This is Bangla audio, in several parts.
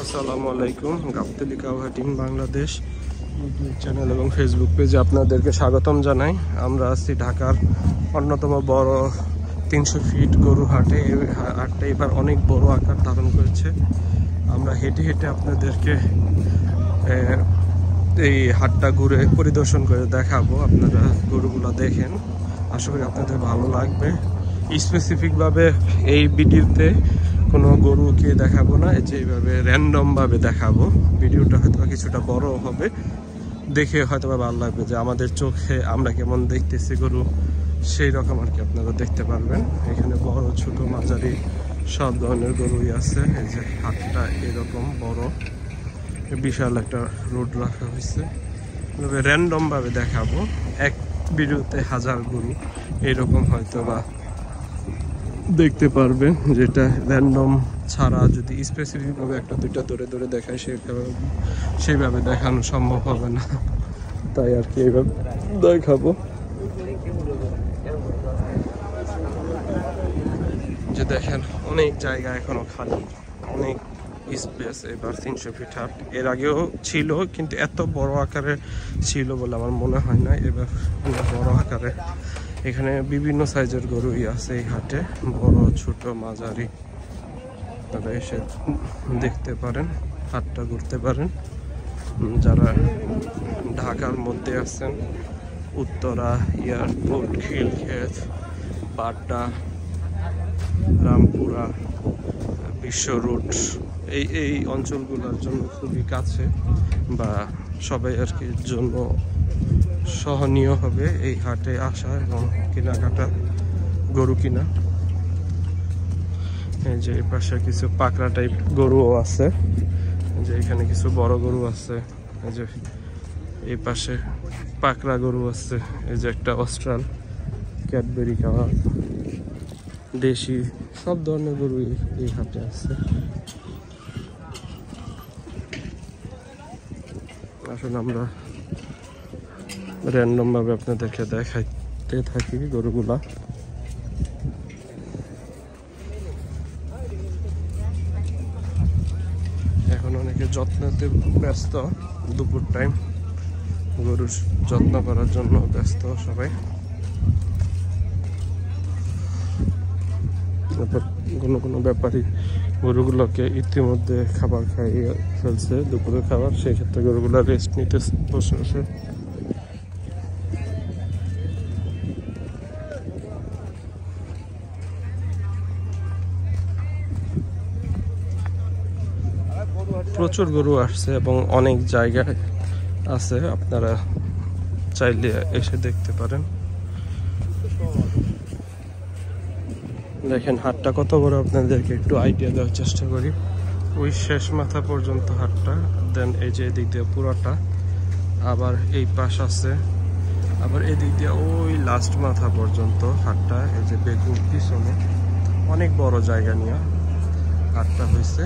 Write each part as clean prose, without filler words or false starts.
আসসালামু আলাইকুম। গাবতলী কাউ হাটিং বাংলাদেশ ইউটিউব চ্যানেল এবং ফেসবুক পেজে আপনাদেরকে স্বাগতম জানাই। আমরা আছি ঢাকার অন্যতম বড় 300 ফিট গরু হাটে। এই হাটটা এবার অনেক বড় আকার ধারণ করেছে। আমরা হেঁটে হেঁটে আপনাদেরকে এই হাটটা ঘুরে পরিদর্শন করে দেখাবো। আপনারা গরুগুলো দেখেন, আশা করি আপনাদের ভালো লাগবে। স্পেসিফিকভাবে এই ভিডিওতে কোনো গরুকে দেখাবো না, এইভাবে র্যান্ডমভাবে দেখাবো। ভিডিওটা হয়তো কিছুটা বড় হবে, দেখে হয়তো ভালো লাগবে যে আমাদের চোখে আমরা কেমন দেখতেছি গরু, সেই রকম আর কি আপনারা দেখতে পারবেন। এখানে বড় ছোট মাঝারি সব ধরনের গরুই আছে। এই যে হাটটা এরকম বড়, বিশাল একটা রোড রাখা হয়েছে। র্যান্ডমভাবে দেখাবো, এক ভিডিওতে 1000 গরু এরকম হয়তো বা দেখতে পারবেন, যেটা র্যান্ডম ছাড়া যদি স্পেসিফিকভাবে একটা দুইটা ধরে ধরে দেখায় সেইভাবে দেখানো সম্ভব হবে না, তাই আর কি এইভাবে দেখাবো। যে দেখেন অনেক জায়গা এখনো খালি, অনেক স্পেস। এবার 300 ফিট হাট, এর আগেও ছিল কিন্তু এত বড় আকারে ছিল বলে আমার মনে হয় না। এবার অনেক বড় আকারে এখানে বিভিন্ন সাইজের গরুই আছে এই হাটে, বড় ছোট মাঝারি। তারা এসে দেখতে পারেন, হাটটা ঘুরতে পারেন। যারা ঢাকার মধ্যে আছেন, উত্তরা, এয়ারপোর্ট, খিলক্ষেত, বাড্ডা, রামপুরা, বিশ্ব রোড, এই অঞ্চলগুলোর জন্য খুবই কাছে, বা সবাই আর কি জন্য সহনীয় হবে এই হাটে আসা এবং কেনাকাটা, গরু কিনা। এই যে এই পাশে কিছু পাকড়া টাইপ গরুও আছে, যে এখানে কিছু বড় গরু আছে। এই যে এই পাশে পাকড়া গরু আছে। এই যে একটা অস্ট্রাল, ক্যাডবেরি খাওয়া, দেশি, সব ধরনের গরু এই হাটে আছে। আসলে আমরা র্যান্ডম ভাবে আপনাদেরকে দেখাইতে থাকি গরুগুলা। এখন অনেকে যত্নতে ব্যস্ত, দুপুর টাইম গরুর যত্ন করার জন্য ব্যস্ত সবাই। কোনো ব্যাপারী গরুগুলোকে ইতিমধ্যে খাবার খাইয়ে ফেলছে, দুপুরের খাবার। সেই ক্ষেত্রে গরুগুলো রেস্ট নিতে বসে বসে। প্রচুর গরু আসছে এবং অনেক জায়গায় আছে, আপনারা চাইলে এসে দেখতে পারেন। দেখেন হাটটা কত বড়, আপনাদেরকে একটু আইডিয়া দেওয়ার চেষ্টা করি। ওই শেষ মাথা পর্যন্ত হাটটা, দেন এই যে এদিক দিয়ে পুরোটা, আবার এই পাশ আছে, আবার এদিক দিয়ে ওই লাস্ট মাথা পর্যন্ত হাটটা। এই যে বেগুন পিছনে, অনেক বড় জায়গা নিয়ে হাটটা হয়েছে।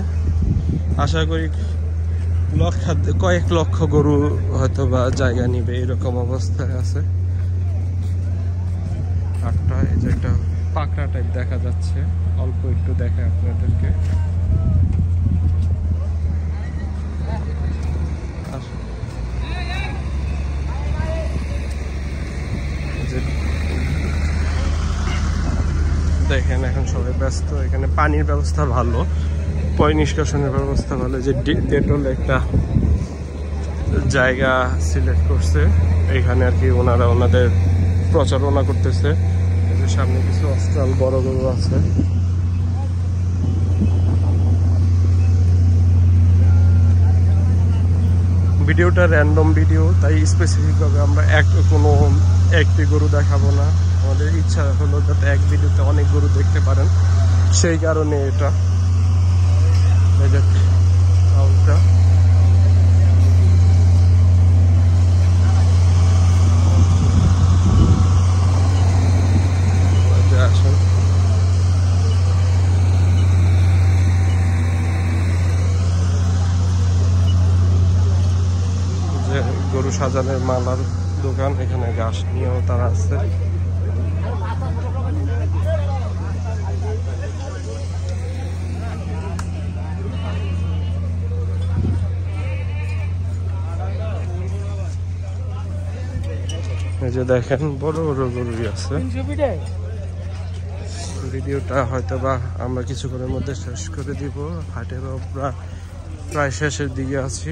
আশা করি কয়েক লক্ষ গরু হয়তো বা জায়গা নিবে, এরকম অবস্থায় আছে হাটটা। এই যে একটা পাকড়া টাইপ দেখা যাচ্ছে, অল্প একটু দেখায় আপনাদেরকে। দেখেন এখন সবাই ব্যস্ত। এখানে পানির ব্যবস্থা ভালো, পয় নিষ্কাশনের ব্যবস্থা ভালো। যে ডেটল একটা জায়গা সিলেক্ট করছে, এখানে আর কি ওনারা ওনাদের প্রচারণা করতেছে। সামনে কিছু অস্ট্রাল বড় গরু আছে। ভিডিওটা র্যান্ডম ভিডিও, তাই স্পেসিফিকভাবে আমরা কোনো একটি গরু দেখাবো না। আমাদের ইচ্ছা হলো যাতে এক ভিডিওতে অনেক গরু দেখতে পারেন, সেই কারণে এটা। গরু সাজানোর মালার দোকান, এখানে ঘাস নিয়েও তারা আছে। এই যে দেখেন বড় বড় গরুই আছে। ভিডিওটা হয়তো বা আমরা কিছুক্ষণের মধ্যে শেষ করে দিব। হাটের প্রায় শেষের দিকে আছি।